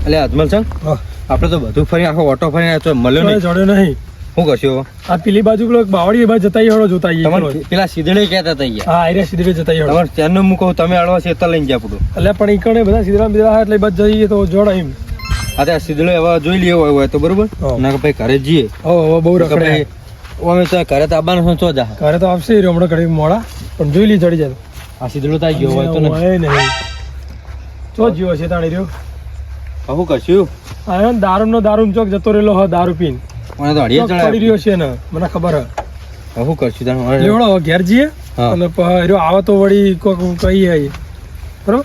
એટલે અજમલ સંગ આપણે તો બધું ફરી આખો ઓટો ફરી તો મળ્યો નહીં, જડ્યો નહીં. શું કરશું? આ પેલી બાજુ પેલો બાવળી એ બાજુ જતા હળો જોતા તમારે પેલા સીધડે કહેતા હતા યાર. હા એરિયા સીધે જતા હળો. તમારે ત્યાંનું હું કહું તમે અડવા છે તો લઈને જા પડું. એટલે પણ ઈ કણે બધા સીધડા બીધડા એટલે બસ જઈએ તો જોડ એમ. હા ત્યાં સીધડે હવે જોઈ લઈએ હોય તો બરોબર. ના કે ભાઈ ઘરે જઈએ. હવે બહુ રખડે. અમે તો ઘરે તો આવવાનું છે તો જા. ઘરે તો આવશે હમણાં ઘડી મોડા પણ જોઈ લઈએ ચડી જાય. આ સીધડો તો આવી ગયો હોય તો નહીં. ચો જીવો છે તાણી રહ્યો. શું કરશું? હા દારૂ ચોક જતો રહેલો હ દારૂ પીને. મને તો અડિયા પડી રહ્યો છે ને મને ખબર હ. શું કરશું તારે? લેવડો ઘેર જઈએ અને આવે તો વળી કોક કહીએ બરોબર.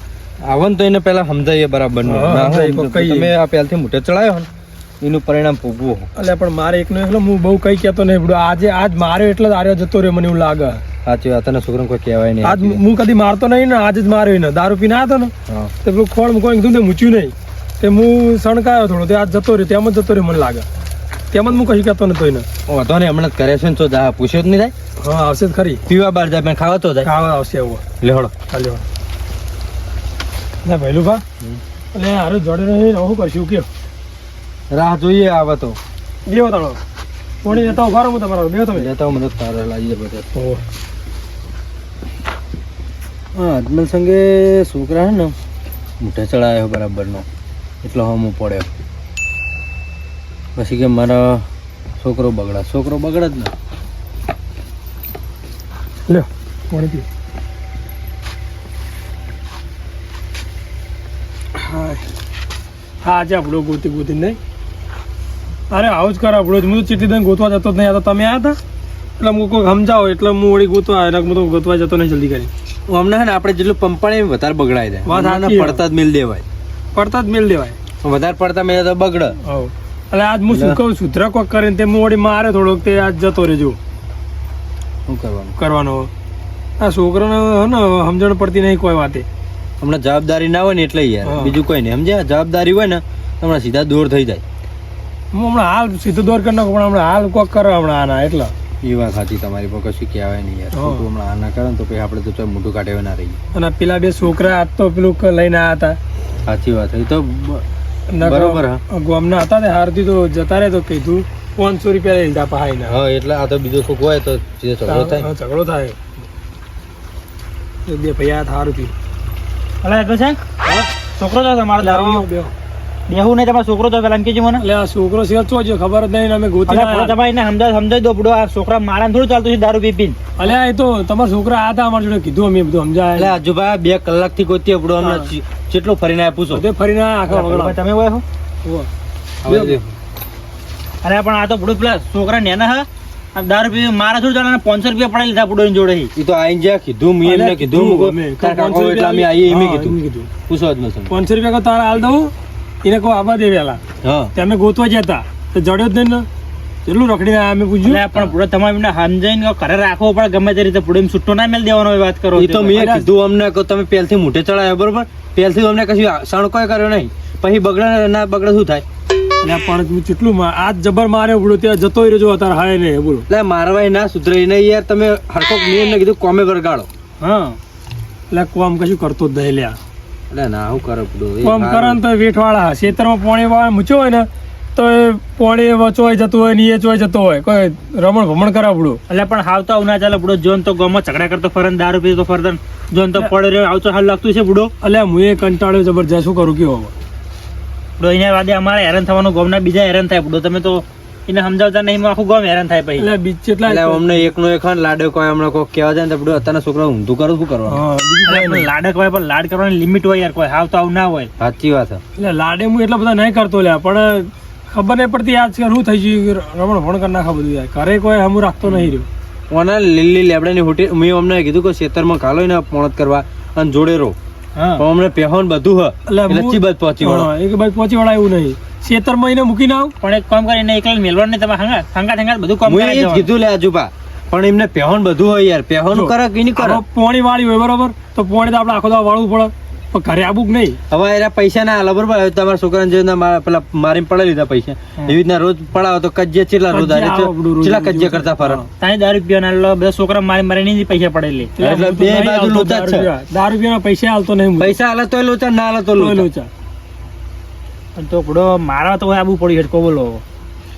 આવન તો એને પેલા સમજાવીએ બરાબર તમે આ પહેલથી મોટે ચડાયો ને એનું પરિણામ ભોગવું. એટલે પણ મારે એકનો એકલો હું બહુ કઈ કહેતો નહીં. આજ માર્યો એટલે જ આર્યો જતો રહ્યો મને એવું લાગે. સાચી વાત. તને છોકરાને કોઈ કહેવાય નહીં. આજ હું કદી મારતો નહીં ને આજ જ માર્યો ને દારૂ પીને આવ્યો ને તો પેલું ખોળ મૂકવા કીધું તે મૂચ્યું નહીં તે હું સણકાયો થોડો તે આજ જતો રહ્યો તેમ જ જતો રહ્યો મને લાગે. તેમ જ હું કઈ કહેતો નતો એને. વાંધો નહીં હમણાં કરે છે ને તો જા પૂછ્યો જ નહીં થાય. હા આવશે જ ખરી. પીવા બહાર જાય પણ ખાવા તો જાય. ખાવા આવશે એવું. લેવડો ચાલ્યો ના ભૈલું ભા એટલે હારું જોડે નહીં શું કરશું કયો? રાહ જોઈએ આવે તો બેવો તાણો પોણી જતા ઉભા રહું તમારો બેવો તમે જતા હું મદદ તારે લાવીએ બધા. ઓહો હા અજમલ સંગે છોકરા હે ને મોઢે ચડાયો બરાબરનો એટલો હમું પડ્યો. પછી કે મારા છોકરો બગડા જ ને. લ્યો પોણી પી. હા આજે આપણો ગોતી નહીં. અરે આવું જ કર આપણો હું તો ચીટી દઈને ગોતવા જતો જ નહીં. આ તો તમે આવ્યા હતા એટલે હું કોઈ સમજાવો એટલે હું વળી ગોતવા એટલે હું તો ગોતવા જતો નહીં જલ્દી કરી. અમને હે ને આપણે જેટલું પંપાણી વધારે બગડાઈ જાય. પડતા જ મિલ દેવાય. વધારે પડતા મેં તો બગડે. એટલે આજ હું શું કહું સુધરા કોક કરીને તે હું વળી મારે થોડોક તે આજ જતો રહેજો. શું કરવાનો આ છોકરાને હે ને સમજણ પડતી નહીં કોઈ વાતે. હમણાં જવાબદારી ના હોય ને એટલે યાર બીજું કોઈ નહીં સમજ્યા. જવાબદારી હોય ને હમણાં સીધા દૂર થઈ જાય. હું હમણાં હાલ સીધું દોર કરી નાખું પણ હમણાં હાલ કોક કરે હમણાં આના એટલે. એ વાત સાચી તમારી પર કશું કહેવાય નહીં યાર. હમણાં આના કરે ને તો પછી આપણે તો મોટું કાઢે ના રહીએ. અને પેલા બે છોકરા આજ તો પેલું લઈને આવ્યા હતા. સાચી વાત એ તો બરોબર. ગામના હતા ને હારથી તો જતા રહે તો કીધું 500 રૂપિયા લઈ લીધા પહાઈ. હા એટલે આ તો બીજો કોક હોય તો ઝઘડો થાય. બે ભૈયા સારું થયું. છોકરો તો તમારો દારૂ બેહું નહીં તમારો છોકરો તો પેલા કે મને એટલે આ છોકરો સિવાય તો જ ખબર જ નહીં. અમે ગોતી સમજાવી દો પડો. આ છોકરા મારા થોડું ચાલતું છે દારૂ પી પીને. અલ્યા એ તો તમારા છોકરા આ હતા અમારી જોડે કીધું અમે બધું સમજાય. એટલે આજુભાઈ 2 કલાકથી ગોતી પડો. હમણાં કેટલો ફરીને આપ્યું છો? ફરીને આખા તમે હોય અરે પણ આ તો પડું પેલા છોકરા નેના હા દારૂ પી મારા થોડું ચાલે 500 રૂપિયા પડાવી લીધા પડો જોડે. એ તો આઈને જ્યાં કીધું મેં એમને કીધું પૂછો જ નથી. 500 રૂપિયા તારા હાલ દઉં એને કહો આવા દે વેલા. તમે ગોતવા જતા તો જડ્યો જ નહીં ને કેટલું રખડી અમે પૂછ્યું. પણ પૂરો તમારે એમને સમજાઈને ઘરે રાખવો પડે ગમે તે રીતે પૂરો એમ છૂટો ના મેલ દેવાનો વાત કરો. એ તો મેં કીધું અમને તમે પહેલથી મોઢે ચડાયો બરોબર. પહેલથી અમને કશું સણકોય કર્યો નહીં. પછી બગડે ના બગડે શું થાય? પણ કેટલું આજ જબર મારે બોલો ત્યાં જતો રહ્યો અત્યારે હાય ને બોલો. એટલે મારવાય ના સુધરે નહીં યાર. તમે હરકો મેં એમને કીધું કોમે વરગાડો. હા એટલે કોમ કશું કરતો જ નહીં લ્યા. એટલે ના હું કરો કોમ કરે ને તો વેઠવાળા ખેતરમાં પોણી વાળા મૂચ્યો હોય ને તો એ પોણી વચવાઈ જતું હોય ને એ ચોઈ જતો હોય કોઈ રમણ ભમણ કરાવ પડો. એટલે પણ હાવતા ના ચાલે બુડો જોન તો ગામમાં ઝઘડા કરતો ફરન દારૂ પીતો ફરન જોન તો પડે રહ્યો આવતો હાલ લાગતું છે બુડો. એટલે હું એ કંટાળ્યો જબરજસ્ત શું કરું કેવો બુડો એના વાદે અમારે હેરાન થવાનું ગામના બીજા હેરાન થાય બુડો. તમે તો એને સમજાવતા નહીં આખું ગામ હેરાન થાય પછી. એટલે બીજ એટલા અમને એકનો એક લાડો કોઈ હમણાં કોઈ કહેવા જાય ને તો અત્યારના છોકરા ઊંધું કરું શું કરવાનું? લાડક હોય પણ લાડ કરવાની લિમિટ હોય યાર. કોઈ હાવ તો આવું ના હોય. સાચી વાત. એટલે લાડે હું એટલા બધા નહીં કરતો લ્યા પણ ખબર નહીં પડતી આજ શું થઈ ગયું રમણ ભણ કરી નાખા બધું યાર. ઘરે કોઈ હમું રાખતો નહીં રહ્યો. ઓના લીલી લેબડાની હોટેલ મેં અમને કીધું કે ખેતરમાં ખાલો ને પોણત કરવા અને જોડે રહો. અમને પહેવાનું બધું હ પહોંચી વળો. એક બાજુ પહોંચી વળા એવું નહીં. ખેતરમાં એને મૂકીને આવ પણ એક કામ કરીને એકલા મેલવાનું તમે હંગા બધું કામ કીધું લે આજુબા. પણ એમને પહેવાનું બધું હોય યાર. પહેવાનું કરે કે નહીં કરે? પોણી વાળી હોય બરોબર તો પોણી તો આપણે આખો દવા વાળવું પડે પણ ઘરે આવું જ નહીં. હવે એના પૈસા ના હાલે બરોબર. તમારા છોકરાને જે પેલા મારી પડે લીધા પૈસા એવી રીતના રોજ પડાવો તો કજ્જે ચેલા રોજ ચેલા કજ્જે કરતા ફરે. તાઈ દારૂ પીવાના બધા છોકરા મારી નહીં પૈસા પડેલી. એટલે બે બાજુ લોચા જ છે. દારૂ પીવાના પૈસા હાલતો નહીં. પૈસા હાલે તો લોચા ના હાલે તો લોચા. પણ તો પડો મારા તો આબુ પડી હેઠકો બોલો.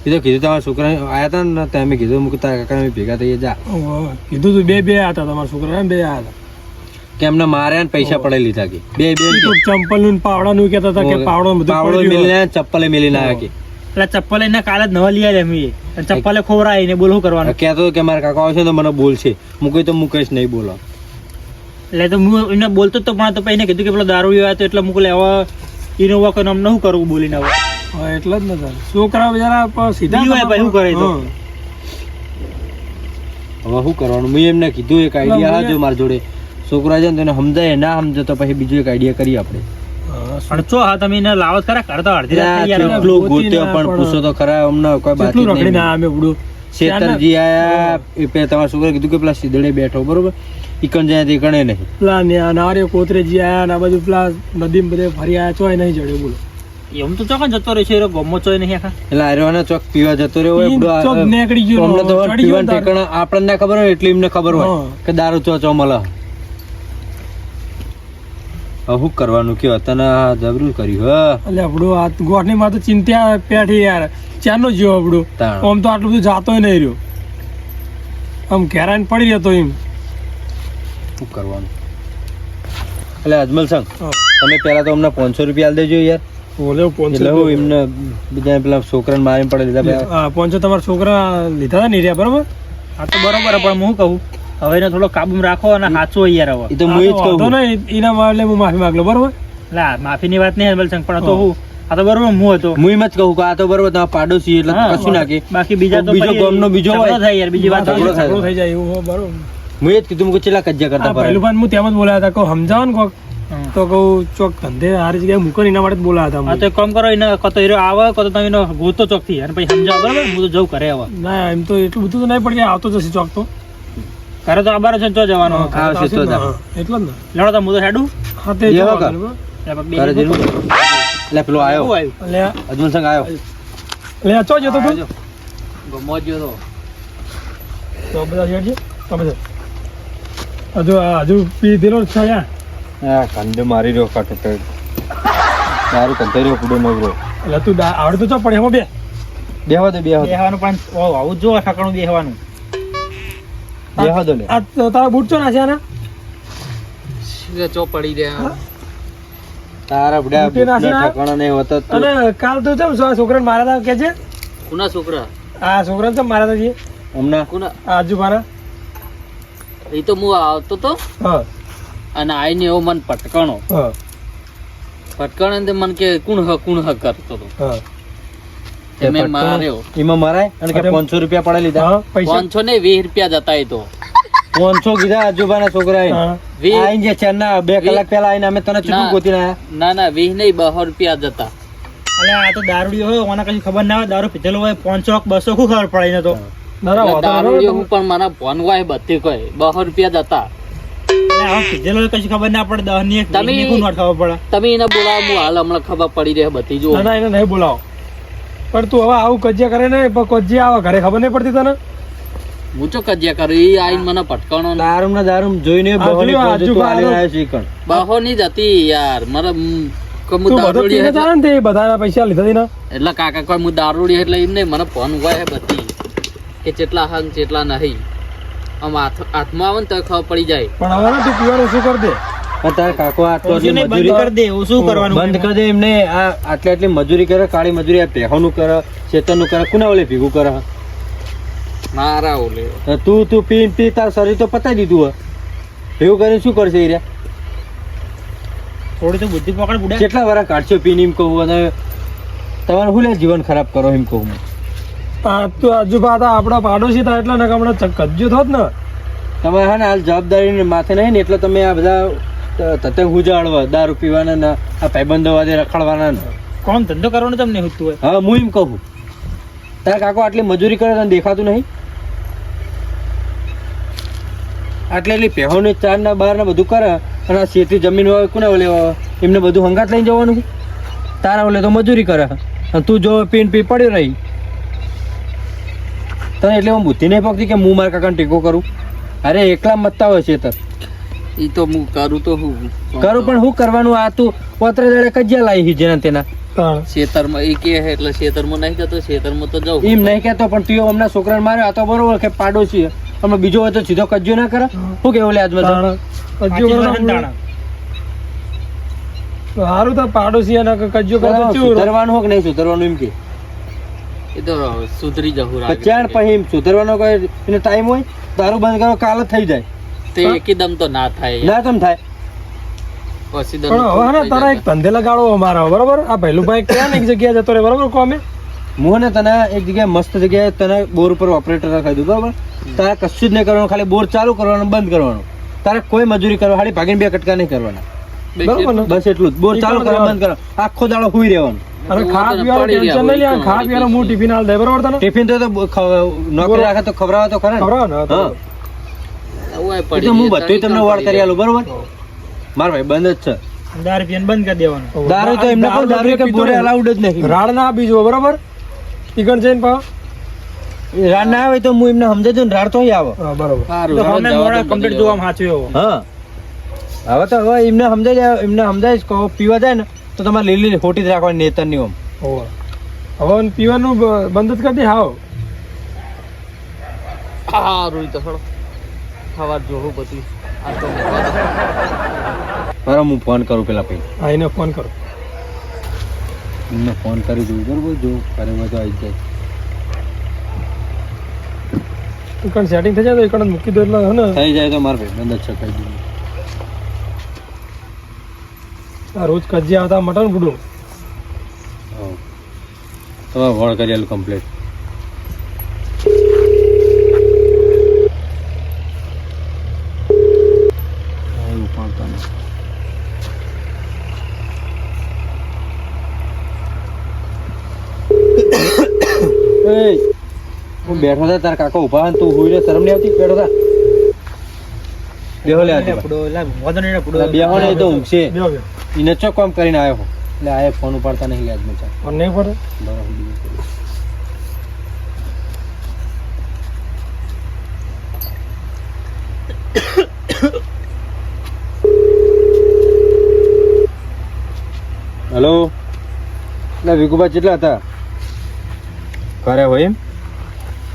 એ તો કીધું તમારા છોકરા આયા હતા ને તમે કીધું મું તારા કાકા ભેગા થઈ જા કીધું તું બે હતા તમારા છોકરા બે આયા હતા કે એમને માર્યા ને પૈસા પડે લીધા કે બે ચંપલ નું પાવડા નું કેતા હતા કે પાવડો પાવડો મિલી ચપ્પલે મિલી ના કે એટલે ચપ્પલ એને કાલે જ નવા લઈ આવ્યા એમ ચપ્પલે ખોવરાય ને બોલ શું કરવાનું. કહેતો કે મારા કાકા આવશે તો મને બોલશે મૂકી તો મુકેશ નહીં બોલો એટલે તો હું એને બોલતો જ તો પણ તો પછી એને કીધું કે પેલો દારૂ આવ્યો તો એટલે મૂકલે હવે ઇનોવા કોઈ નામ શું કરવું બોલીને હવે એટલે જ ને છોકરા બિચારા સીધા શું કરે તો હવે શું કરવાનું મેં એમને કીધું એક આઈડિયા આવજો મારા જોડે છોકરા છે ને તેને સમજાય ના સમજે તો પછી બીજો એક આઈડિયા કરીએ આપણે પણ ચો હા તમે એને લાવો જ ખરા કરતા અડધી રાત થઈ યાર. કેટલું ગોત્યો પણ પૂછો તો ખરા અમને કોઈ બાત કેટલું રખડી ના અમે ઉડું શેતરજી આયા એ પે તમારા છોકરા કીધું કે પેલા સીધડે બેઠો બરોબર ઈકણ જાય તે કણે નહીં પેલા નારે કોતરેજી આયા ને આ બાજુ પેલા નદી બધે ફરી આયા ચોય નહીં જડ્યો બોલો એમ તો ચોકન જતો રહ્યો છે ગમો ચોય નહીં આખા એટલે આર્યવાના ચોક પીવા જતો રહ્યો હોય ચોક નીકળી ગયો અમને તો પીવાનું ઠેકાણા આપણને ના ખબર હોય એટલે એમને ખબર હોય કે દારૂ ચો મળે હવે શું કરવાનું કે તને જબરું કર્યું હ એટલે આપણું આ ગોઠની માં તો ચિંતા પેઠી યાર ચારનો જીવો આપણું આમ તો આટલું બધું જાતો નહીં રહ્યો આમ ઘેરાઈને પડી રહેતો એમ શું કરવાનું એટલે અજમલ સંગ તમે પેલા તો અમને 500 રૂપિયા આલ દેજો યાર બોલે એટલે હું એમને બીજા પેલા છોકરાને મારીને પડે લીધા હા 500 તમારા છોકરા લીધા હતા નહીં રહ્યા બરોબર આ તો બરોબર પણ હું કહું હવે એને થોડો કાબુમાં રાખો અને સાચો યાર હવે એ તો હું જ કહું તો નહીં એના માટે હું માફી માંગલો બરોબર એટલે માફીની વાત નહીં અજમલ સંગ પણ તો હું આ તો બરોબર હું હતો હું એમ જ કહું કે આ તો બરોબર તમે પાડોશી એટલે કશું નાખે બાકી બીજા તો બીજો ગામનો બીજો હોય થાય યાર બીજી વાત ઝઘડો થઈ જાય એવું હોય બરોબર હું એ જ કીધું કે ચેલા કજ્જા કરતા પહેલું ભાન હું તેમ જ બોલાયા હતા કહું સમજાવો ને કોક તો કહું ચોક ધંધે હારી જગ્યાએ મૂકો ને એના માટે જ બોલાયા હતા હા તો એક કામ કરો એને કતો હીરો આવે કતો તમે એનો ગોતો ચોક થી અને પછી સમજાવો બરાબર હું તો જવું કરે હવે ના એમ તો એટલું બધું તો નહીં પડી આવતો જશે ચોક તો કરે તો આબાર છે તો જવાનો આવશે તો જા એટલો જ ને લડો તો હું તો હેડું હા તે જેવો કર. એટલે તારે જેનું એટલે પેલો આવ્યો લે અજમલ સંગ આવ્યો લે ચો જતો તું ગમો જ તો તો બધા હેડ છે તમે હજુ પી દેલો છે યાર હા કંડે મારી રહ્યો કાટો તો દારૂ કંટે રહ્યો પૂડો નવરો એટલે તું આવડતું ચો પડે એમાં બે બેહવા દે બેહવાનું પણ આવું જો ઠકાણું બેહવાનું બેહવા દો લે આ તારા બૂટ ચો નાખ્યા ને ચો પડી રહ્યા તારા બડા બુટ્ટી નાખી ના? ઠકાણા નહીં હોતા તો અને કાલ તું ચમ છોકરાને માર્યા હતા કે છે કુના છોકરા આ છોકરાને ચમ માર્યા હતા જે હમણાં કુના આજુ મારા એ તો હું આવતો તો હા અને આઈને એવો મન પટકાણો હા પટકાણે તે મન કે કુણ હ કરતો તો હા તે મેં માર્યો એમાં મરાય અને કે 500 રૂપિયા પડે લીધા હા પૈસા 500 ને 20 રૂપિયા જતા એ તો 500 કીધા આજુબાના છોકરાએ હા આઈને જે ચારના 2 કલાક પહેલા આઈને અમે તને ચૂકું ગોતીને આયા ના ના 20 નહીં 200 રૂપિયા જતા અલે આ તો દારૂડિયો હોય ઓના કઈ ખબર ના હોય દારૂ પીધેલો હોય 500 200 શું ખબર પડે ને તો દારૂ હું પણ મારા ફોન વાય બધી કોઈ 200 રૂપિયા જતા અલે આ પીધેલો હોય કઈ ખબર ના પડે 10 ની એક તમે- ની કોણ ખબર પડે તમે એને બોલાવો હું હાલ હમણાં ખબર પડી રહે બધી જો ના ના એને નહીં બોલાવો પણ તું હવે આવું કજિયા કરે ને પણ કજિયા આવે ઘરે ખબર નહીં પડતી તને હું તો કજિયા કરું એ આઈને મને પટકાણો ને દારૂ જોઈને બહોની આજુ પહોંચે તો બાજુ આલ્યો આવ્યો છે ઈ કણ. 200 ની જતી યાર મારા તું બધો દારૂડી પીને તારે ને તે બધાના પૈસા લીધા હતી ને એટલે કાકા કોઈ હું દારૂડી એટલે એમ નહીં મને ફોન વાય બધી કે જેટલા હંગ જેટલા નહીં આમ હાથમાં આવે ને તો ખબર પડી જાય પણ હવે ને તું પીવાનું શું કર દે પણ તારા કાકો આટલો આટલી બંધ મજૂરી કરી દે શું કરવાનું બંધ કરી દે એમને આ આટલી મજૂરી કરે કાળી મજૂરી આ પેહોનું કરે શેતરનું કરે કોના ઓલે ભેગું કરે મારા ઓલે તું પી તાર શરીર તો પતાઈ દીધું હે એવું કરીને શું કરશે એ રહ્યા થોડી તો બુદ્ધિ પકડ બુડા કેટલા વાર કાઢશો પીને એમ કહું અને તમારે શું લે જીવન ખરાબ કરો એમ કહું હું. તું હજુ પાછા આપણા પાડોશી થાય એટલે ને હમણાં કજ્જો થોત ને તમારે હા ને હાલ જવાબદારી માથે નહીં ને એટલે તમે આ બધા તતંગ ઉજાડવા દારૂ પીવાના ને આ ભાઈબંધો વાદે રખડવાના ને કોણ ધંધો કરવાનો તમને હોતું હોય હા હું એમ કહું તારા કાકો આટલી મજૂરી કરે તને દેખાતું નહીં એટલી પહેવાની 4 ના 12 ને બધું કરે અને આ શેતી જમીન હોય કોને ઓલે એમને બધું હંગાત લઈને જવાનું છે? તારા ઓલે તો મજૂરી કરે અને તું જો પીન પી પડ્યો રહી તને એટલે હું બુદ્ધિ નહીં પકડી કે હું મારા કાકાને ટેકો કરું અરે એકલા મતતા હોય છે તર ઈ તો હું કરું તો હું કરું પણ શું કરવાનું આ તું પોતરે દાડે કજ્યા લાવી જેના તેના તાણ. ખેતરમાં એ કે એટલે ખેતરમાં નહીં જતો, ખેતરમાં તો જાઉં. એમ નહીં કહેતો પણ તું હમણાં છોકરાને માર્યો આ તો બરોબર કે પાડોશી હમણાં બીજો હોય તો સીધો કજ્જો ના કરે શું કેવું લે આજમાં તાણ. કજ્જો કરવાનો. હારું તો પાડોશી અને કજ્જો કરતો ચેવું રહે? સુધરવાનું હોય કે નહીં સુધરવાનું એમ કે એ તો સુધરી જવું રાગ. ચાણ પછી એમ સુધરવાનો કોઈ એનો ટાઈમ હોય દારૂ બંધ કરો કાલ જ થઈ જાય તે એકદમ તો ના થાય. ના તમ થાય પછી પણ હવે ને તારા એક ધંધે લગાડવો અમારા બરોબર. આ ભૈલુભાઈ ક્યાં ને એક જગ્યાએ જતો રહે બરોબર કોમે. હું ને તને એક જગ્યાએ મસ્ત જગ્યાએ તને બોર ઉપર ઓપરેટર રાખાઈ દઉં બરોબર. તારે કશું જ નહીં કરવાનું, ખાલી બોર ચાલુ કરવાનું બંધ કરવાનું. તારે કોઈ મજૂરી કરવા ખાલી ભાગીને 2 કટકા નહીં કરવાના. બરોબર ને? બસ એટલું જ. બોર ચાલુ કરવાનું બંધ કરવાનું, આખો દાડો હુઈ રહેવાનું. અને ખાવા પીવાનું ટેન્શન નહીં લે. ખાવા પીવાનું હું ટિફિન હાલ દે બરોબર તને. ટિફિન તો નોકરી રાખે તો ખવડાવે તો ખરા ને? ખવડાવો ને? હા એવું એ તો હું બધું તમને વાડ કરી આલું બરોબર. મારા ભાઈ બંધ જ છે દારૂ પીવાનું બંધ કરી દેવાનું. દારૂ તો એમને પણ દારૂ કે બોરે અલાઉડ જ નહીં. રાડ ના આપી જુઓ બરોબર. ઈકણ જઈને પાવ. રાડ ના આવે તો હું એમને સમજાવી દઉં ને રાડ તો અહીં આવે. હા બરોબર. તો અમે મોડા કમ્પ્લીટ જોવામાં સાચું એવો. હા હવે તો હવે એમને સમજાય કહો પીવા જાય ને તો તમારે લીલી ખોટી જ રાખવાની નેતર ની ઓમ. હોવે. હવે પીવાનું બંધ જ કરી દે હાવ. સારું તો થોડો ખાવા જોવું પછી આ તો બરાબર હું ફોન કરું પેલા ભાઈ હા એને ફોન કરો. એમને ફોન કરી દઉં બરોબર જો ઘરે બધું આવી જાય. ઈકણ સેટિંગ થઈ જાય તો ઈકણ જ મૂકી દો એટલે હે ને. થઈ જાય તો મારા ભાઈ બંધ જ છે કહી દઉં. આ રોજ કજ્જી આવતા મટન ફૂડું. તમારે ફોન કરી આલું કમ્પ્લીટ. હું બેઠો હતા તારા કાકા ઉભા તું હુઈ રે શરમ નહીં આવતી બેઠો હતા બેહો લે આજે પૂડો લાગ વધુ નહીં પૂડો બેહો ને એ તો ઊંઘશે બેહો બેહો. એને ચો કામ કરીને આવ્યો હું એટલે આ ફોન ઉપાડતા નહીં લે આજમાં ચા ફોન નહીં પડે. હેલો એટલે વિકુભા કેટલા હતા ઘરે હોય એમ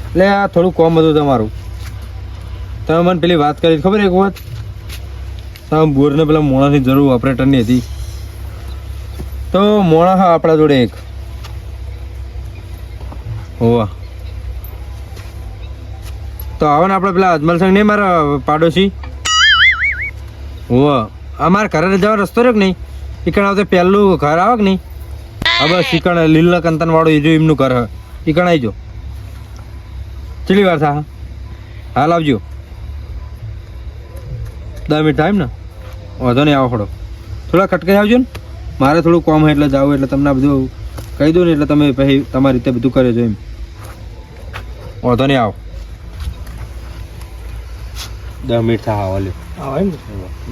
એટલે આ થોડું કોમ હતું તમારું. તમે મને પેલી વાત કરી ખબર એક વાત તમે બોરને પેલા મોણાની જરૂર ઓપરેટરની હતી તો મોણા હા આપણા જોડે એક હોવા તો આવે ને આપણે પેલા અજમલ સંઘ નહીં મારા પાડોશી હોવા અમારા ઘરે જવાનો રસ્તો રહ્યો કે નહીં ઈકણ આવતે પહેલું ઘર આવે કે નહીં હા બસ ઈકણ લીલા કંતન વાળું એ જો એમનું ઘર હ ઈકણ આવી જો કેટલી વાર થા હાલ આવજો 10 મિનિટ ટાઈમ ને વાંધો નહીં આવો ખડો થોડા કટકાઈ આવજો ને મારે થોડું કોમ હોય એટલે જાવ એટલે તમને બધું કહી દઉં ને એટલે તમે પછી તમારી રીતે બધું કરે છો એમ વાંધો નહીં આવો 10 મિનિટ થા આવો લ્યો હા એમ ને.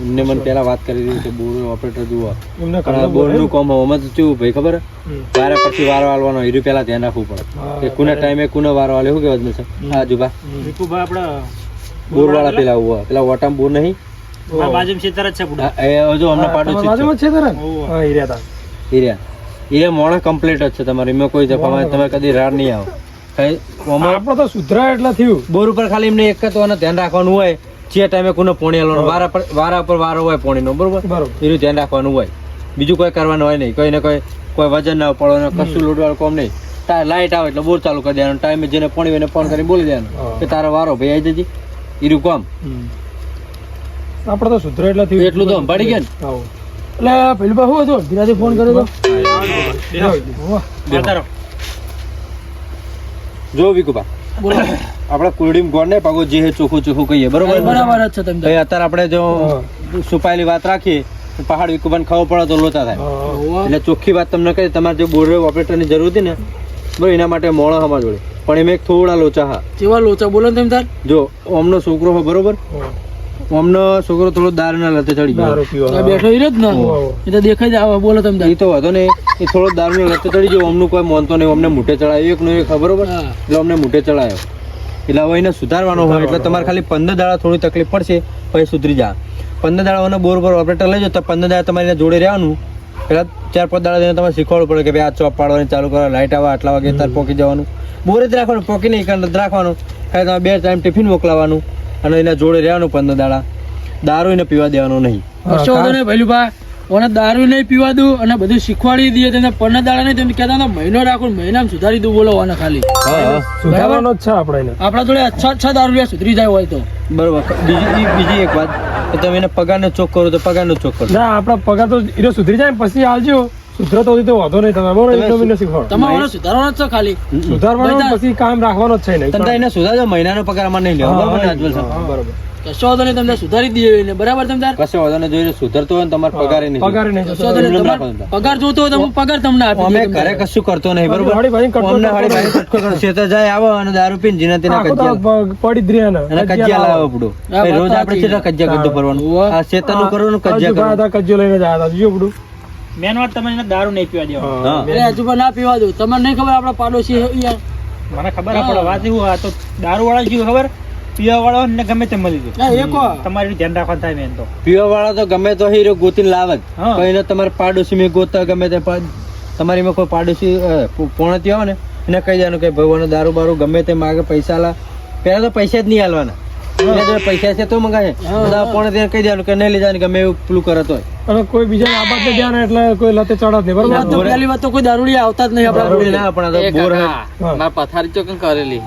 એમને મને પહેલા વાત કરી દીધી કે બોર ઓપરેટર જુઓ એમને પણ આ બોરનું કામ હવે અમે તો કેવું ભાઈ ખબર વારે પછી વારો આલવાનો એનું પહેલા ધ્યાન રાખવું પડે કે કોના ટાઈમે કોનો વારો આલે શું કહેવાય છે હા જુબા વિકુભાઈ આપડા બોર વાળા પેલા હુआ પેલા વટામ બોર નહીં આ બાજુમાં ખેતર જ છે પૂડો. હા, એ જો અમને પાડોશી જ છે. બાજુમાં જ છે તારા ને? હા ઈ રહ્યા તા. એ મોણા કમ્પ્લીટ જ છે તમારે એમાં કોઈ જફામાં તમે કદી રાડ નહીં આવો કઈ ઓમાં આપણે તો સુધરા એટલે થયું. બોર ઉપર ખાલી એમને એક જ તો ધ્યાન રાખવાનું હોય જે ટાઈમે કોનો પોણી આલવાનો વારા પર વારો હોય પોણીનો બરોબર બરોબર. એનું ધ્યાન રાખવાનું હોય બીજું કોઈ કરવાનું હોય નહીં કોઈ ને કોઈ વજન ના પડવાનું કશું લોડવાળું કોમ નહીં લાઈટ આવે એટલે બોર ચાલુ કરી દેવાનું ટાઈમે જેને પોણી હોય એને ફોન કરી બોલી દેવાનું હા. કે તારો વારો ભાઈ આવી જજી એનું કામ આપણે તો સુધરા એટલે થયું. એટલું તો સંભાળી ગયા ને હા. એટલે પેલું બા શું હતું ધીરાથી ફોન કર્યો તો વાહ. બેતારો. જો વિકુબા આપડે કુરડીમ ગોળ ને પાગો જે ચોખ્ખું ચોખ્ખું કહીએ બરોબર બરાબર જ છે તમે ભાઈ અત્યારે આપણે જો છુપાયેલી વાત રાખીએ તો પહાડ વિકુબાને ખબર પડે તો લોચા થાય હા. એટલે ચોખ્ખી વાત તમને કહી તમારે જે બોર ઓપરેટરની જરૂર હતી ને બરાબર એના માટે મોણા હમા જોડે પણ એમ એક થોડા લોચા હા કેવા લોચા બોલો ને તમે તાર જો ઓમનો છોકરો હોય બરોબર ઓમનો છોકરો થોડો દારૂના લતે ચડી ગયો દારૂ પીવા. આ બેઠો ઈ જ ને એ તો દેખાઈ જ આવે બોલો તમે તાર. એ તો હતો ને એ થોડો દારૂના લતે ચડી ગયો ઓમનું કોઈ માનતો નહીં અમને મૂઠે ચડાયો એકનો એક બરોબર હા. એટલે અમને મૂઠે ચડાયો એટલે હવે એને સુધારવાનો હોય એટલે તમારે ખાલી 15 દાડા થોડી તકલીફ પડશે પછી સુધરી જા 15 દાડાનો બોર પર ઓપરેટર લઈ જાઓ તો 15 દાડા તમારે એના જોડે રહેવાનું પેલા 4-5 દાડા જઈને તમારે શીખવાડવું પડે કે ભાઈ આ ચોપ પાડવાની ચાલુ કરો, લાઇટ આવે આટલા વાગે તાર પોકી જવાનું, બોરે જ રાખવાનું, પોકી નહીં કારણ જ રાખવાનું, ખાલી તમે 2 ટાઈમ ટિફિન મોકલાવાનું અને એના જોડે રહેવાનું 15 દાડા, દારૂ એને પીવા દેવાનો નહીં. કશો વાંધો નહીં ભૈલુભા, ઓને દારૂ નહીં પીવા દઉં અને બધું શીખવાડી દઈએ. તેને 15 દાડા નહીં તમે કહેતા હતા મહિનો રાખો, મહિનામાં સુધારી દઉં. બોલો ઓને ખાલી સુધારવાનો જ છે આપણે એને. આપણા જોડે અચ્છા દારૂ સુધરી જાય હોય તો બરોબર. બીજી એક વાત કે તમે એને પગારને ચોક કરો તો પગારનો ચોક કરો. ના આપણા પગાર તો હીરો સુધરી જાય ને પછી આવજો. સુધરતો હોય તો વાંધો નહીં, તમે બરોબર 1 મહિનો શીખવાડો. તમારે ઓને સુધારવાનો જ છે ખાલી. સુધારવાનો પછી કામ રાખવાનો જ છે નહીં. તમે એને સુધારજો, મહિનાનો પગાર અમારે નહીં લેવો, બરોબર ને અજમલ સાહેબ? બરોબર. કશો વાંધો નહીં, તમને સુધારી દઈએ એને. બરાબર તમે તાર કશો વાંધો નહીં, જોઈને સુધરતો હોય ને તમારે પગારે નહીં. પગાર નહીં. કશો વાંધો નહીં. તમારે પગાર જોતો હોય તો હું પગાર તમને આપી અમે દઉં. ઘરે કશું કરતો નહીં, બરોબર? હાડી ભાઈ કટકો અમને હાડી ભાઈ કટકો કરો. શેતર જાય આવો અને દારૂ પીને જીના તેના આખો તો કજિયા પડી જ રહ્યા ને. અને કજિયા લાવો પડો. હા, ભાઈ રોજ વાત આપણે સાચી. કેટલા કજિયા ગड्ढો ભરવાનું, હોવે. આ શેતરનું કરવાનું, કજિયા હજુ કરવાનું. હતા કજ્જો લઈને જયા હતા. જોજો બધું. મેન વાત તમે એને દારૂ નહીં પીવા દેવા. હા. અરે હજુ પણ ના પીવા દઉં. તમને નહીં ખબર આપણા પાડોશી યાર. મને ખબર પડે વાત એવું આ તો દારૂ વાળા શું ખબર પીવા વાળો ને ગમે તે મળી ના, એ કહો. તમારે ધ્યાન રાખવાનું થાય મેન તો પીવા વાળા તો ગમે તો હીરો ગોતીને લાવે જ. હા. કોઈને તમારે પાડોશી મેં ગોતતા ગમે તે તમારીમાં કોઈ પાડોશી પોણતી આવે ને એને કહી દેવાનું કે ભગવાન દારૂ બારૂ ગમે તે માગે પૈસા લા. પહેલા તો પૈસા જ નહીં હાલવાના. એના જોડે પૈસા છે તો મંગાવે. બધા પોણે ત્યાં કહી દેવાનું કે નહીં લઈ જવાનું, ગમે એવું પેલું કરત હોય. અને કોઈ બીજા આબાદ ને ગયા ને એટલે કોઈ લતે ચડત નહીં, બરોબર? વાત તો પહેલી વાત તો કોઈ દારૂડિયા આવતા જ નહીં આપણા દારૂ જોડે. ના પણ આ તો બોર હે. મારે પથારી ચોકન કરેલી.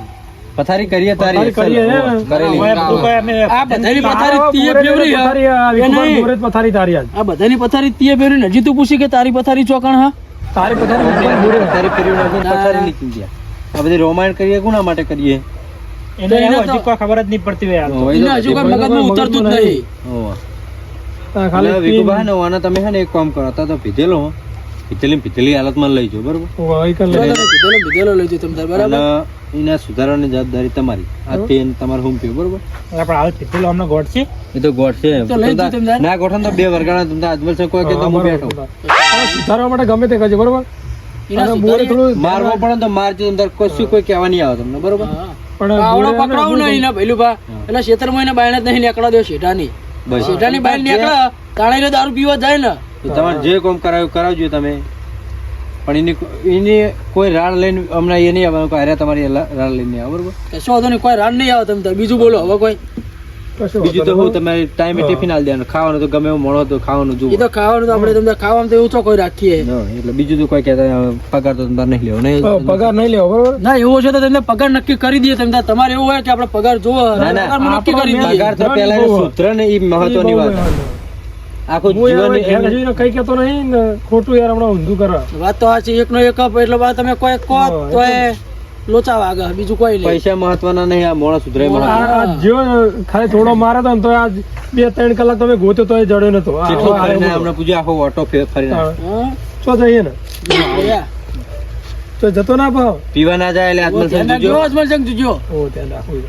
પથારી કરીએ તારી પથારી કરીએ, અસલ. હે. કરેલી. હવે બધું કોઈ અમે આ બધાની પથારી તીએ ફેવરી હે. પથારી આ એ વિકુમાર નહીં. મોરે જ પથારી તારી આજ. આ બધાની પથારી તીએ ફેવરી ને હજી તું પૂછી કે તારી પથારી ચોકણ હા? તારી પથારી વિકુમાર મોરે. પથારી ફેરવી નાખો, પથારી નીકળી ગયા. આ બધી રોમાયણ કરીએ કોના માટે કરીએ? એને એને એવું તો- હજી કોઈ ખબર જ નહીં પડતી હોય આ તો. હોય એને હજુ કોઈ મગજમાં ઉતરતું જ નહીં. હોવે. આ ખાલી એટલે વિકુભા ને આને તમે હે ને એક કામ કરો, અત્યારે તો પીધેલો હો. પીધેલી હાલતમાં લઈ જાઓ, બરોબર? વાહીકલ જો લઈને. તમે કીધેલો લઈ જાઓ તમ તાર, બરાબર? અને એને સુધારવાની જવાબદારી તમારી. આ તેલ તમારે હું પીવું, બરોબર? આપણે હાલ પીધેલો અમને ગોઠ છે એ તો ગોઠ છે. તો લઈ જાઓ તમે. ના ગોઠણ તો 2 વરગાણા તમને અજમલ સાહેબ કોઈ કે તો હું બેઠો. સુધારવા માટે ગમે તે કરજો, બરોબર? એના અને બોરે સુધારી- થોડું મારવો પડે ને તો મારજો, તમને કશું કોઈ કહેવા નહીં આવે તમને, બરોબર? હા. પણ આવડો બોરે પકડાવું નહીં ને ભઈલું ભા. એટલે ખેતરમાં એને બાયણે જ નહીં નીકળવા દો શેઠાની. બસ. શેઠાની બાયણે નીકળે તાણે એને દારૂ પીવા જાય ને. તો તમારે જે કામ કરાવ્યું કરાવજો તમે, પણ એની કોઈ રાડ લઈને હમણાં એ નહીં આવવાનું કે અરે તમારી રાડ લઈને આવે, બરોબર? કશો વાંધો નહીં, કોઈ રાડ નહીં આવે તમ તાર. બીજું બોલો હવે કોઈ. કશો બીજું તો હું તમારે ટાઈમે ટિફિન આલી દેવાનું, ખાવાનું તો ગમે એવું મળો તો ખાવાનું એ જુઓ. તો ખાવાનું તો આપણે તમને ખાવામાં તો એવું છો કોઈ રાખીએ. હા, એટલે બીજું તો કોઈ કહેતા પગાર તો તમારે નહીં લેવો નહીં. પગાર નહીં લેવો, બરોબર? ના એવું છે તો તમને પગાર નક્કી કરી દઈએ તમે તાર. તમારે એવું હોય કે આપણે પગાર જોવો ના, ના. પગારમાં નક્કી કરી દઈએ. પગાર તો પહેલા એનો સૂત્ર ને એ મહત્વની વાત. આખું હું યાર જીવન ઘેર જઈને કઈ કહેતો નહીં ને ખોટું યાર હમણાં ઊંધું કરે. વાત તો સાચી, એકનો એક અપ એટલે બા તમે કોઈ કહો તો એ લોચા વાગે, બીજું કોઈ નહીં. પૈસા મહત્વના નહીં, આ મોણસ સુધરાય આ મહત્વ. આ જેવો ખાલી થોડો મારે તો ને તો આજ 2-3 કલાક તમે ગોત્યો તો એ જડ્યો નતો. આ કેટલું આ ફરીને આ હમણાં પૂછ્યું, આખો ઓટો ફરીને હા. હા? ચો જઈએ ને જોયા. તો જતો ના ભાવ. પીવા ના જાય એટલે આત્મા ધ્યાન રાખજો, સમજો. અજમલ જંગ જોજો. ઓ ધ્યાન રાખવું.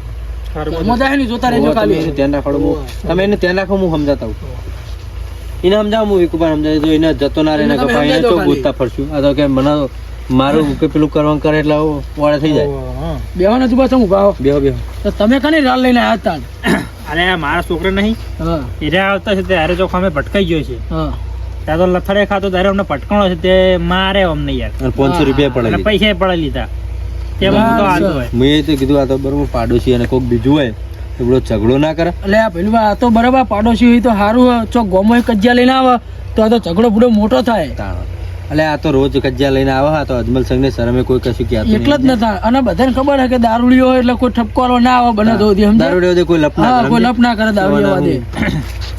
મજા આવે નહીં, જોતા રહેજો તમે ખાલી. એને ધ્યાન રાખો, તમે એને ધ્યાન રાખો, હું સમજાતા હોઉં. એને સમજાવું, હું વિકુભાઈ સમજાવી દઉં, એને જતો ના રહે ને તમે કપાય, એને સમજાવી દો તો ખાલી. ગોતતા ફરશું. આ તો કે મને મારું કે પેલું કરવાનું કરે એટલે વાળે થઈ જાય. બેવાનો તું પાછો ઊભા આવો. બેહો બેહો. તો તમે કને રાલ લઈને આવ્યા હતા? અરે આ મારા છોકરા નહીં હા એ આવતા છે ત્યારે ચોક અમે ભટકાઈ ગયો છે હા. ત્યાં તો લથડે ખાતો ત્યારે અમને પટકાણો છે તે મારે અમને યાર અને 500 રૂપિયા અને પડે. પૈસા પડે લીધા તેમાં તો હાલ હોય મેં એ તો કીધું આ તો બરોબર પાડોશી અને કોઈક બીજું હોય તો બધો ઝઘડો ના કરે. એટલે આ પેલું આ તો બરાબર પાડોશી હોય તો સારું, ચોક ગોમો કજિયા લઈને આવે તો આ તો ઝઘડો બધો મોટો થાય. તાણ. એટલે આ તો રોજ કજિયા લઈને આવે, આ તો અજમલ સંઘ ને શરમે કોઈ કશું કહેતું એટલે જ નહીં. નતા. અને બધાને ખબર છે કે દારૂડીઓ હોય એટલે કોઈ ઠપકો વાળો ના આવે બને તો સમજે. દારૂડિયો દે કોઈ લપ ના હા કરે, કોઈ સમજે? લપ ના કરે દારૂડીઓ વાદે.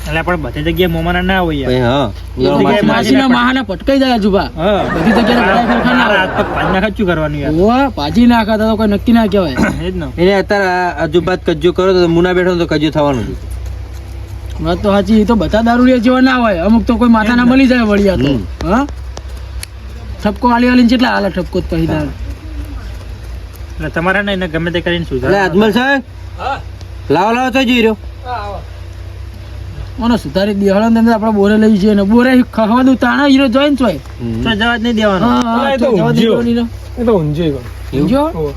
એટલે પણ બધી જગ્યાએ મોમાના ના હોય ભાઈ યાર હા. એ તો જગ્યાએ માસીના મહાને પટકાઈ જાય જુબા. હા બધી જગ્યાએ બધા સરખા ના આ હોય. તો પાંચ નાખ જ શું કરવાનું યાર ઓવા, ભાજી નાખા તો કોઈ નક્કી ના કહેવાય. એ જ ને એને અત્યારે આજુબાજ કજ્જો કરો તો મુના બેઠો ને તો કજ્જો થવાનું છે. વાત તો સાચી. એ તો બધા દારૂડિયા જેવા ના હોય, અમુક તો કોઈ માથા ના મળી જાય વળિયા તો. હા ઠપકો વાલી વાલીને કેટલા હાલે ઠપકો જ પછી દારૂ. એટલે તમારે ને એને ગમે તે કરીને એટલે સુધાર અજમલ સાહેબ લાવો લાવો તો જઈ રહ્યો. મને સુધારી દે હળો ને આપણે બોરે લઈ જઈએ ને બોરે ખાવા દઉં તાણા હીરો જોઈન છો. તો જવા જ નહીં દેવાનો હા હા એ તો તો જવા ઊંધિયો. દેવાની ને. એ તો ઊંઝી ગયો. એવું? જો ઓહો.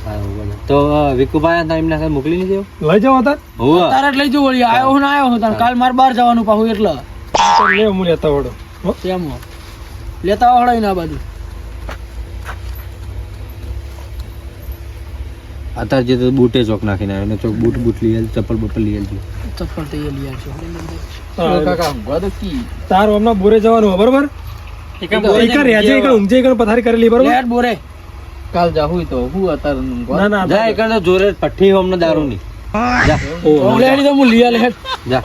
સારું, બોલો. તો વિકુભાઈ હતા એમના સાથે મોકલી નહીં દેવો. લઈ જાઓ હતા હોવે. તારે જ લઈ જવું વળી. આવ્યો હું ના આવ્યો હું તારે કાલ મારે બહાર જવાનું પાછું એટલે. લે હું લેતા વડો. તેમાં લેતા આવો હળાઈને આ બાજુ. અત્યારે જે તો બૂટે ચોક નાખીને આવ્યો ને ચોક બૂટ લઈ આલ, ચપ્પલ બપ્પલ લઈ આલજો. ચપ્પલ તો એ લઈ આવજો. કાકા ઊંઘવા દો કી. તાર હમણાં બોરે જવાનું હોય, બરોબર? એક રેજે, એક ઊંઘજે, એક પથારી કરેલી, બરોબર? લેટ બોરે. કાલ જાહું તો હું અત્યારે ઊંઘવા. ના જા એક તો જોરે પઠ્ઠી અમને દારૂની. જા ઓલેડી તો હું લઈ આલે હેડ. જા.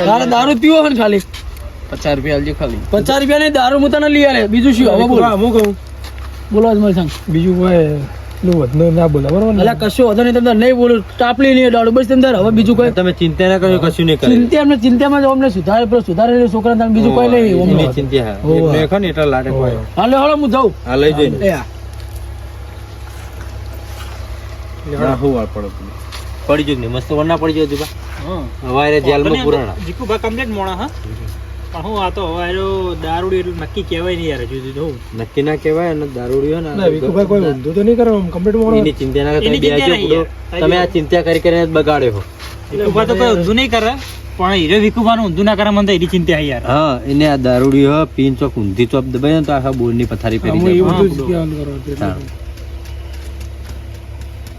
તારે દારૂ પીવો હોય ને ખાલી 50 રૂપિયા આલજો ખાલી. 50 રૂપિયા નહીં, દારૂ હું તને લઈ આલે. બીજું શું હવે બોલ. હું કહું બોલો અજમલ સંગ. બીજું કોઈ નું વધનું ના બોલે, બરોબર ને? અલા કશો વધો નહીં, તમને નહીં બોલું, ટાપલી નહીં દાડો બસ તમને હવે બીજું કોઈ તમે ચિંતા ના કરો, કશું નહીં કરે. ચિંતામાં જ અમને સુધારે છોકરા તમે બીજું કોઈ નહીં એની ચિંતા હા. હોવે. એક ને એટલા લાડે કોઈ. હાલો હાલો હું જાઉં. આ લઈ જઈને. એ આ. ના હું વાળ પડો તમે. પડી જો ને મસ્ત વરના પડી જો દીપા. હવારે જેલમાં પુરાણા. જીકુભા કમ્પ્લીટ મોણા હા પણ હું આ તો હવે દારૂડી એટલું નક્કી કહેવાય નહીં યાર હજુ સુધી હું નક્કી ના કહેવાય અને દારૂડિયો ના, ને વિકુભાઈ કોઈ ઊંધું તો નહીં કરવાનું, કમ્પ્લીટ મોડો. એની ચિંતા ના કરતા એની બે ચિંતા આજો નહીં પૂરો. યાર. તમે આ ચિંતા કરી કરીને જ બગાડ્યો છો. વિકુભા તો કોઈ ઊંધું નહીં કરે પણ હીરો વિકુભાનું ઊંધું ના કરે મને તો એની ચિંતા છે યાર. હા એને આ દારૂડિયો પીન ચોક ઊંધી ચોપ દબાઈ ને તો આખા બોરની પથારી હું ફેરી એ જાય. બધું જ કહેવાનું કરવાનું. હા.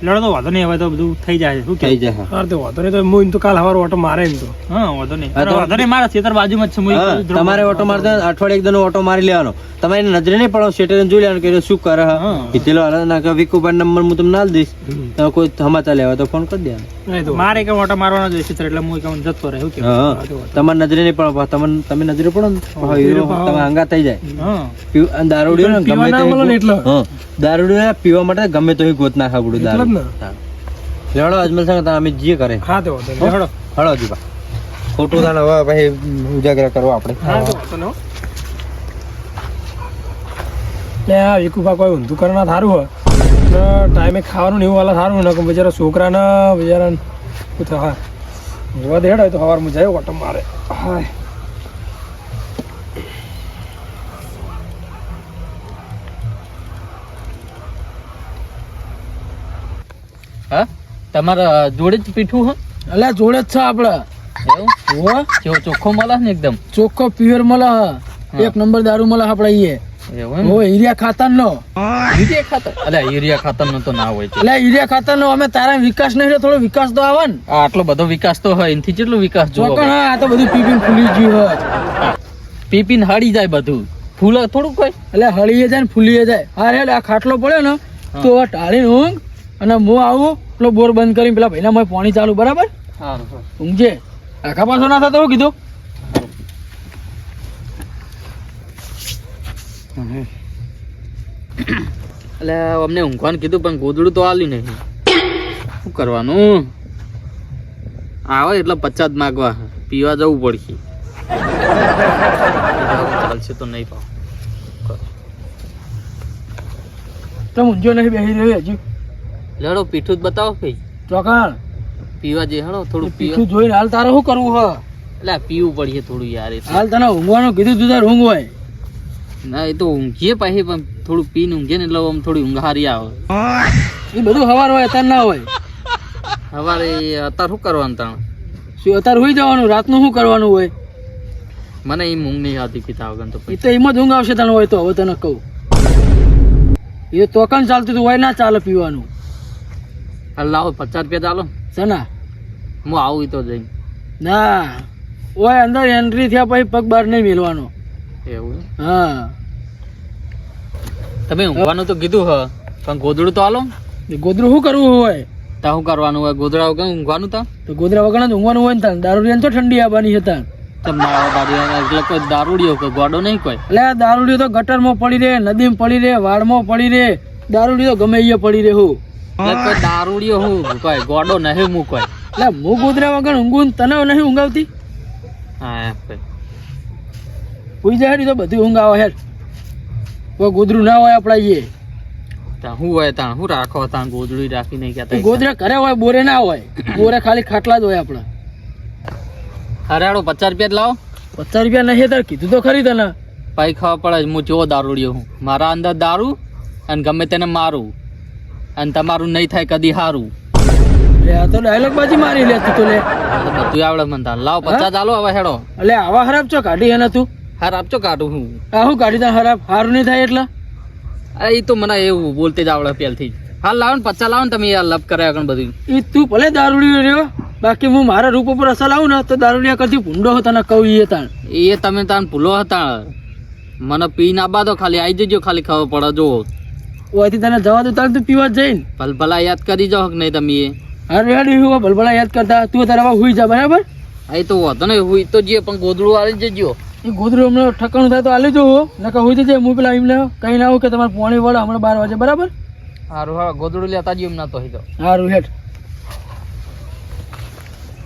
લડો તો વાંધો નહીં હવે તો બધું થઈ જાય શું થઈ કે જાય હા. હા, તો વાંધો નહીં, તો હું એમ તો કાલ સવારે ઓટો મારે એમ તો. હા વાંધો નહીં હા, તો- વાંધો નહીં મારા ખેતર બાજુમાં જ છે હું હા, તમારે ઓટો મારતા અઠવાડિયે એક દનો ઓટો મારી લેવાનો. તમારે એને નજરે નહીં પડો, શેટર જોઈ લેવાનું કે શું કરે હા. હા. કીધેલો હાલ ના કે વિકુભાઈ નંબર હું તમને ના દઈશ. તમે કોઈ સમાચાર લેવા તો ફોન કરી દેવાનો. નહીં તો મારે એક ઓટો મારવાનો જોઈએ ખેતર એટલે હું એકમ જતો રહે શું કે હા તમારે નજરે નહીં પડો, તમે નજરે પડો ને તો હીરો તમે આંગા થઈ જાય. હા દારૂડિયો ને પીવા ગમે ના મળે ને તે એટલે. હા દારૂડિયો પીવા માટે ગમે તો ગોત નાખા પડું એટલે જ દારૂ. ને. હા. લેવડો અજમલ સંગ અમે જે કરે હા, તો વાંધો નહીં. હેડો. હળો દીપા ખોટું તાણ હવે પછી ઉજાગરા કરવો આપણે. હા, તો વાંધો નહીં હો. લે આ વિકુભા કોઈ ઊંધું કરે ના સારું હોય ને ટાઈમે ખાવાનું ને એવું વાલા સારું ને બિચારા છોકરાને બિચારાને શું થાય. હા જોવા દે હેડો, એ તો સવારમાં જાય ઓટો મારે. હાય. હા તમારા જોડે જ પીઠું હા અલા જોડે જ છે આપડે. એવું હો કેવો ચોખ્ખો મળે ને એકદમ ચોખ્ખો પ્યોર મળે હ. એક નંબર દારૂ મળે આપડે અહીંયા. એવું એમ હો યુરિયા ખાતર નો. યુરિયા ખાતર અલ્યા યુરિયા ખાતર નો તો ના હોય છે. એટલે યુરિયા ખાતર નો અમે તારા વિકાસ નહીં રહ્યો, થોડો વિકાસ તો આવે ને. આ આટલો બધો વિકાસ તો હોય એનથી કેટલો વિકાસ જોવો ચોકણ હા, આ તો બધું પીપીને ફૂલી ગયું હોય. પીપીને હાડી જાય બધું ફૂલ થોડું કોઈ એટલે હળીએ જાય ને ફૂલીએ જાય. હા રે આ ખાટલો પડ્યો ને તો આ ટાળીને ઊંઘ અને હું આવું પેલો બોર બંધ કરીને પેલા ભાઈના મોંએ પાણી ચાલુ, બરાબર? સારું ઊંઘજે. આખા પાછો ના થતો હું કીધું. એટલે અમને ઊંઘવાનું કીધું પણ ગોદડું તો આલ્યું નહીં શું કરવાનું આવે એટલે 50 માગવા પીવા જવું પડશે ચાલશે તો નહીં પાવ તો ઊંઝો નહીં બેસી રહ્યો હજુ. લડો પીઠું જ બતાવો ભાઈ ચોકણ પીવા જે હળો થોડું પીઠું પીવા જોઈને હાલ તારે શું કરવું હ? એટલે આ પીવું પડશે થોડું યાર એટલે હાલ તને ઊંઘવાનું કીધું તું તાર ઊંઘ હોય. ના એ તો ઊંઘીએ પાછી પણ થોડું પીને ઊંઘીએ ને એટલે આમ થોડી ઊંઘ હારી આવે એ બધું સવાર હોય અત્યારે ના હોય. સવારે અત્યારે શું કરવાનું તાણ શું અત્યારે હોઈ જવાનું, રાતનું શું કરવાનું હોય? મને એ ઊંઘ નહીં આવતી પીતા વગર તો એ પછી તો એમાં જ ઊંઘ આવશે તને હોય તો. હવે તને કહું એ તોકન ચાલતું તું હોય ના ચાલે પીવાનું. હાલ લાવો 50 રૂપિયા ચાલો સના હું આવું ઈ તો જઈને ના ઓય અંદર એન્ટ્રી થયા પછી પગ બહાર નહીં મેલવાનો. એવું એમ? હા તમે ઊંઘવાનું તો કીધું હ પણ ગોદડું તો આલો એ ગોદરું શું કરવું હોય? તા શું કરવાનું હોય ગોદડા વગર ઊંઘવાનું તા તો ગોદરા વગર જ ઊંઘવાનું હોય ને તાન. દારૂડિયાને તો ઠંડી આવવાની હતા. તમને એટલે કોઈ દારૂડિયો કોઈ ગોડો નહીં કોઈ એટલે આ દારૂડિયો તો ગટરમાં પડી રહે, નદીમાં પડી રહે, વાડમાં પડી રહે. દારૂડિયો ગમે એ પડી રહે હું. એટલે કોઈ દારૂડિયો હું કોઈ ગોડો નહીં હું કોઈ એટલે હું ગોદરા વગર ઊંઘું ને તને નહીં ઊંઘ આવતી? હા એમ કોઈ ઉઈ જાય ને તો બધી ઊંઘ આવે હેર. કોઈ ગોદરું ના હોય આપણા એ. ત્યાં શું હોય ત્યાં શું રાખો ત્યાં ગોદડી રાખી નહીં તો કહેતા ગોદરા ઘરે હોય, બોરે ના હોય. બોરે ખાલી ખાટલા જ હોય આપણા. હરાડો 50 રૂપિયા જ લાવો 50 રૂપિયા નહીં તાર કીધું તો ખરી તને. પાઈ ખબર પડે હું જેવો દારૂડિયો હું મારા અંદર દારૂ અને ગમે તેને મારું અને તમારું નહીં થાય કદી હારું એટલે આ તો ડાયલોગ બાજી મારી લે તું તો લે. બધું આવડે મને તાર લાવો 50 ચાલો હવે હેડો એટલે આવા ખરાબ છો કાઢી એને તું. હાર આપજો કાઢું હું. આ હું કાઢી તા ખરાબ સારું નહીં થાય એટલે એ તો મને એવું બોલતે જ આવડે પહેલથી જ. હાલ લાવો ને 50 લાવો ને તમે યાર લપ કર્યા આગળ બધું. એ તું ભલે દારૂડિયો રહ્યો બાકી હું મારા રૂપ ઉપર અસર આવું ને તો દારૂડિયા કરતી ભૂંડો હતો ને કહું એ તાણ એ તમે તાન ભૂલો હતા. મને પી ના બાદો ખાલી આવી જજો ખાલી ખબર પડે જો. ઓયથી તને જવા દો તાર તું પીવા જ જઈને ભલભલા યાદ કરી જાઓ કે નહીં તમે. હારું હેડી હું ભલભલા યાદ કરતા તું તારા હુઈ જા બરાબર એ તો વાંધો નહીં હું તો જે પણ ગોદડું આવી જજો. એ ગોદરું હમણાં ઠકાણું થાય તો આલી જો નકર હુઈ જજે હું પેલા એમને કઈ ના આવું કે તમારે પોણી વળે હમણાં 12 વાગે બરાબર સારું હા ગોદડું લેતા જ એમ ના તો હી તો હારું હેઠ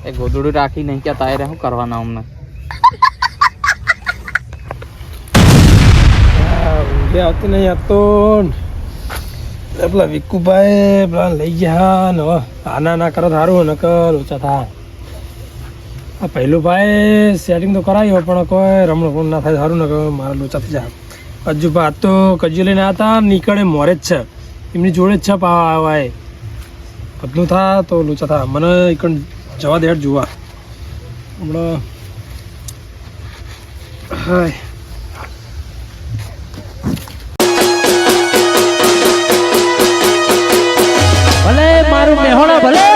એ ગોદડું રાખી નહીં ક્યાં તારે શું કરવાના અમને. ઊંઘે આવતું નહીં આવતો પેલા વિકુભાઈ પેલા લઈ ગયા ને હવે આના ના કરો સારું નકર ઓછા થાય. આ પહેલું ભાઈ સેટિંગ તો કરાવ્યો પણ કોઈ રમણ ના થાય સારું ને મારા લોચા થઈ જાય. હજુ આજ તો કજુ લઈને આવ્યા હતા નીકળે મોરે જ છે એમની જોડે જ છે પાવાય બધું થા તો લોચા થા મને એકણ જવા દે જોવા હમણાં હાય ભલે મારું મેહોણા ભલે